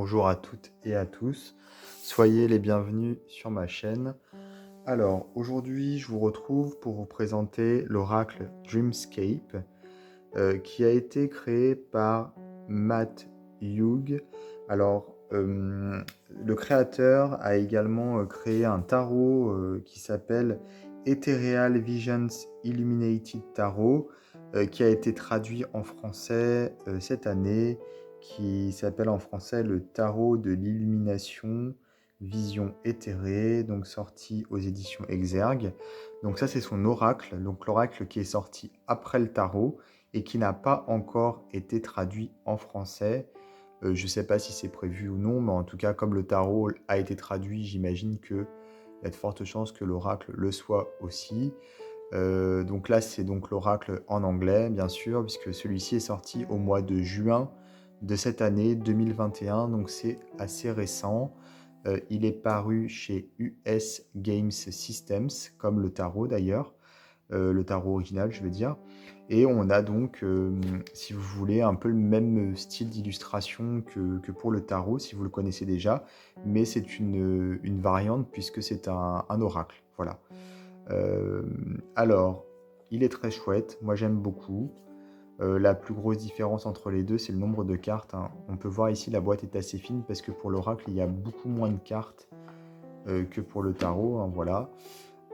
Bonjour à toutes et à tous, soyez les bienvenus sur ma chaîne. Alors aujourd'hui je vous retrouve pour vous présenter l'oracle Dreamscape qui a été créé par Matt Hughes. Alors le créateur a également créé un tarot qui s'appelle Ethereal Visions Illuminated Tarot qui a été traduit en français cette année, qui s'appelle en français le tarot de l'illumination vision éthérée, donc sorti aux éditions Exergue. Donc ça c'est son oracle, donc l'oracle qui est sorti après le tarot et qui n'a pas encore été traduit en français. Je ne sais pas si c'est prévu ou non, mais en tout cas comme le tarot a été traduit, j'imagine qu'il y a de fortes chances que l'oracle le soit aussi. Donc là, c'est donc l'oracle en anglais, bien sûr, puisque celui-ci est sorti au mois de juin de cette année 2021, donc c'est assez récent. Il est paru chez US Games Systems, comme le tarot d'ailleurs, le tarot original, je veux dire. Et on a donc, si vous voulez, un peu le même style d'illustration que pour le tarot, si vous le connaissez déjà, mais c'est une variante puisque c'est un oracle. Voilà. Alors, il est très chouette, moi j'aime beaucoup. La plus grosse différence entre les deux, c'est le nombre de cartes, hein. On peut voir ici, la boîte est assez fine parce que pour l'oracle, il y a beaucoup moins de cartes que pour le tarot, hein, voilà.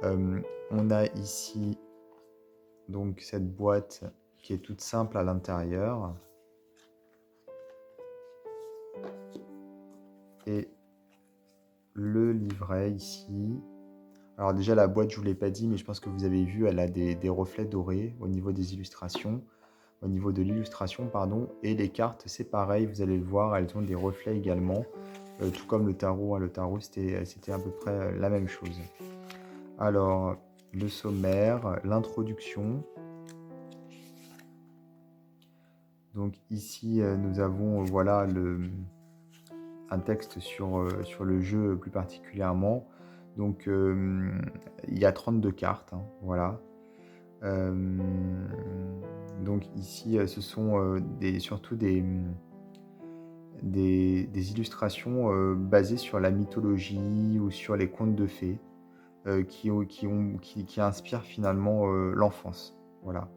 On a ici donc cette boîte qui est toute simple à l'intérieur. Et le livret ici. Alors déjà la boîte, je ne vous l'ai pas dit, mais je pense que vous avez vu, elle a des reflets dorés au niveau des illustrations. Au niveau de l'illustration, pardon. Et les cartes, c'est pareil, vous allez le voir, elles ont des reflets également. Tout comme le tarot, hein. Le tarot, c'était à peu près la même chose. Alors, le sommaire, l'introduction. Donc ici, nous avons voilà, un texte sur le jeu plus particulièrement. Donc, il y a 32 cartes, hein, voilà. Donc ici, ce sont surtout des illustrations basées sur la mythologie ou sur les contes de fées qui inspirent finalement l'enfance. Voilà.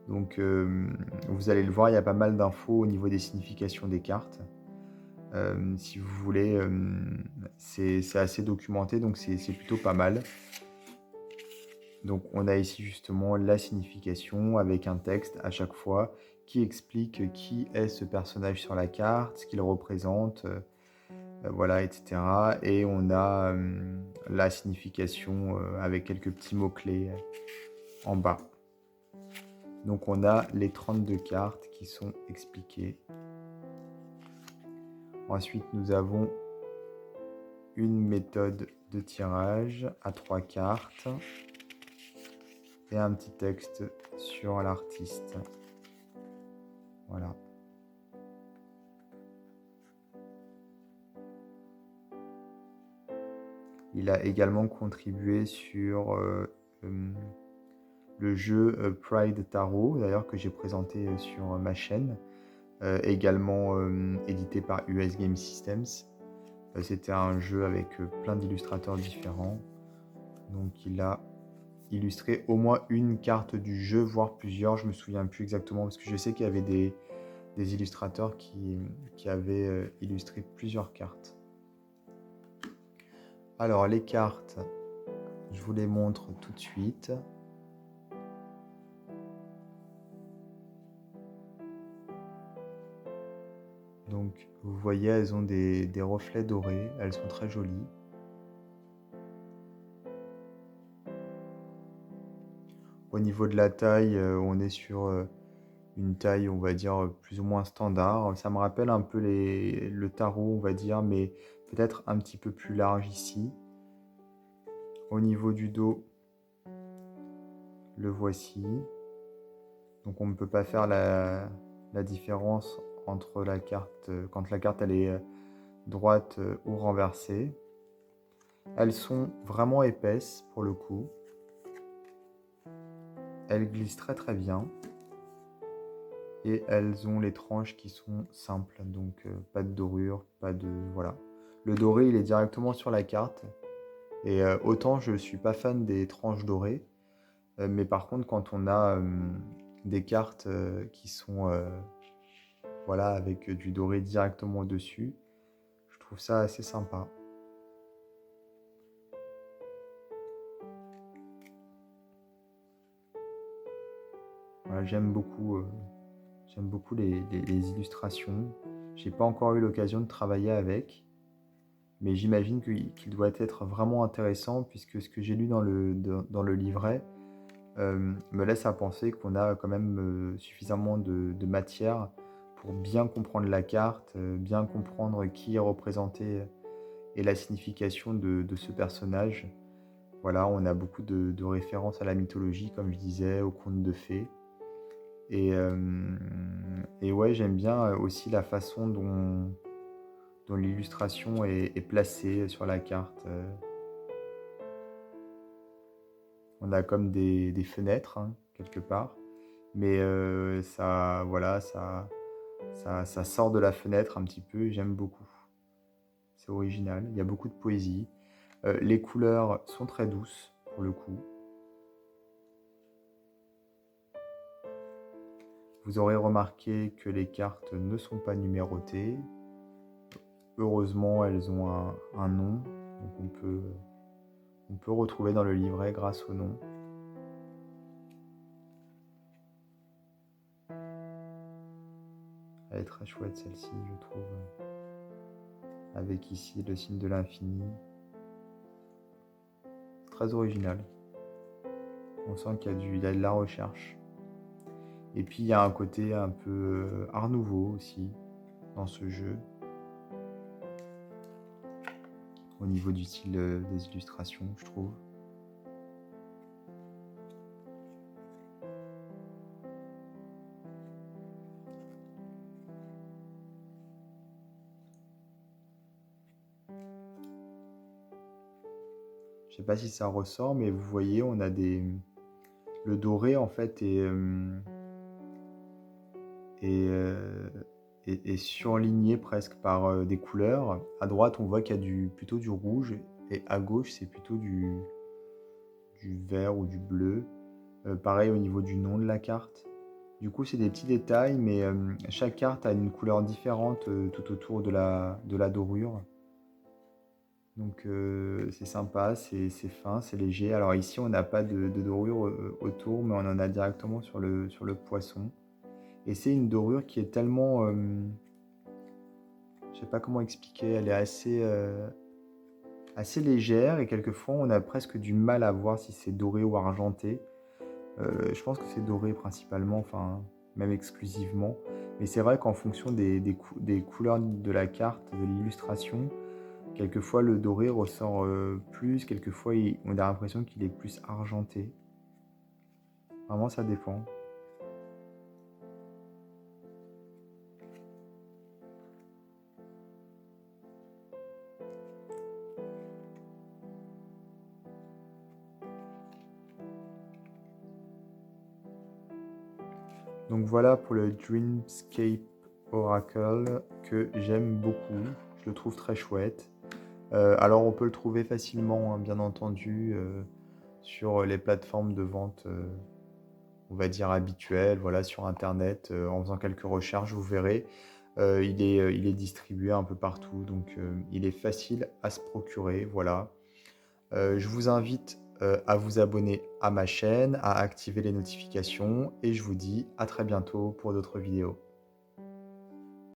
Donc vous allez le voir, il y a pas mal d'infos au niveau des significations des cartes. Si vous voulez, c'est assez documenté, donc c'est plutôt pas mal. Donc on a ici justement la signification avec un texte à chaque fois qui explique qui est ce personnage sur la carte, ce qu'il représente, voilà, etc. Et on a la signification avec quelques petits mots-clés en bas. Donc on a les 32 cartes qui sont expliquées. Ensuite, nous avons une méthode de tirage à 3 cartes et un petit texte sur l'artiste. Voilà. Il a également contribué sur le jeu Pride Tarot, d'ailleurs que j'ai présenté sur ma chaîne, également édité par US Game Systems. C'était un jeu avec plein d'illustrateurs différents. Donc il a illustré au moins une carte du jeu, voire plusieurs, je me souviens plus exactement, parce que je sais qu'il y avait des illustrateurs qui avaient illustré plusieurs cartes. Alors les cartes, je vous les montre tout de suite. Donc vous voyez, elles ont des reflets dorés, elles sont très jolies. Au niveau de la taille, on est sur une taille, on va dire, plus ou moins standard. Ça me rappelle un peu le tarot, on va dire, mais peut-être un petit peu plus large ici. Au niveau du dos, le voici. Donc on ne peut pas faire la différence entre la carte, quand la carte elle est droite ou renversée. Elles sont vraiment épaisses pour le coup. Elles glissent très très bien. Et elles ont les tranches qui sont simples, donc pas de dorure, pas de... Voilà. Le doré, il est directement sur la carte. Et autant je suis pas fan des tranches dorées, mais par contre, quand on a des cartes qui sont voilà, avec du doré directement dessus, je trouve ça assez sympa. Voilà, j'aime beaucoup les illustrations. J'ai pas encore eu l'occasion de travailler avec, mais j'imagine qu'il doit être vraiment intéressant puisque ce que j'ai lu dans le livret me laisse à penser qu'on a quand même suffisamment de matière pour bien comprendre la carte, bien comprendre qui est représenté et la signification de ce personnage. Voilà, on a beaucoup de références à la mythologie, comme je disais, aux contes de fées. Et ouais, j'aime bien aussi la façon dont l'illustration est placée sur la carte. On a comme des fenêtres, hein, quelque part, mais ça, voilà, ça sort de la fenêtre un petit peu, et j'aime beaucoup. C'est original, il y a beaucoup de poésie. Les couleurs sont très douces, pour le coup. Vous aurez remarqué que les cartes ne sont pas numérotées. Heureusement, elles ont un nom, donc on peut retrouver dans le livret grâce au nom. Elle est très chouette celle-ci, je trouve. Avec ici le signe de l'infini. Très original. On sent qu'il y a de la recherche. Et puis il y a un côté un peu art nouveau aussi dans ce jeu. Au niveau du style des illustrations, je trouve. Je sais pas si ça ressort, mais vous voyez, on a des... Le doré, en fait, est, euh, est surligné presque par des couleurs. À droite, on voit qu'il y a plutôt du rouge, et à gauche, c'est plutôt du vert ou du bleu. Pareil au niveau du nom de la carte. Du coup, c'est des petits détails, mais chaque carte a une couleur différente tout autour de la dorure. Donc c'est sympa, c'est fin, c'est léger. Alors ici, on n'a pas de dorure autour, mais on en a directement sur le poisson. Et c'est une dorure qui est tellement... je sais pas comment expliquer, elle est assez légère et quelquefois on a presque du mal à voir si c'est doré ou argenté. Je pense que c'est doré principalement, enfin même exclusivement. Mais c'est vrai qu'en fonction des couleurs de la carte, de l'illustration, quelquefois le doré ressort plus, quelquefois on a l'impression qu'il est plus argenté. Vraiment ça dépend. Donc voilà pour le Dreamscape Oracle que j'aime beaucoup. Je le trouve très chouette. Alors on peut le trouver facilement, hein, bien entendu, sur les plateformes de vente, on va dire habituelles, voilà, sur Internet. En faisant quelques recherches, vous verrez. Il est distribué un peu partout, donc il est facile à se procurer, voilà. Je vous invite à vous abonner à ma chaîne, à activer les notifications, et je vous dis à très bientôt pour d'autres vidéos.